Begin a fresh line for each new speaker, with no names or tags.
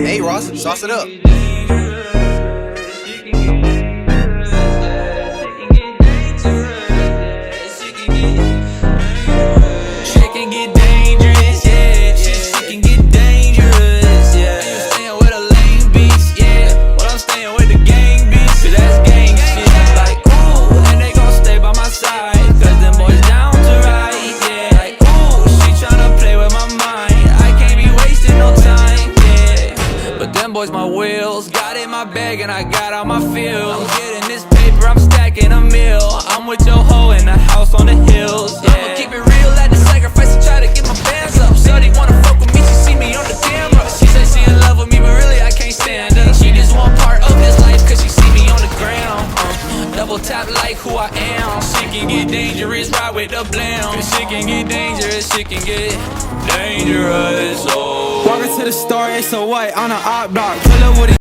Hey Ross, sauce it up.
Shit can get dangerous, yeah. Shit can get dangerous, yeah. You staying with a lame beast, yeah. Well, I'm staying with the gang beast, 'cause that's gang shit. Like, ooh, and they gon' stay by my side, 'cause them boys down to ride, yeah. Like, ooh, she tryna play with my mind, I can't be wasting no time, yeah. But them boys my wheels, got in my bag and I got out my field. I'm getting this paper, I'm stacking a meal. I'm with your hoe in the house on the hills, yeah. I'ma keep it real, at the sacrifice and try to get my bands up. Shorty wanna fuck with me, she see me on the camera. She said she in love with me, but really I can't stand her. She just want part of this life, 'cause she see me on the ground. Double tap like who I am. Shit can get dangerous, ride with the blam. 'Cause shit can get dangerous, shit can get dangerous, oh.
Walking to the store, it's a white on a op block. Pull up with it.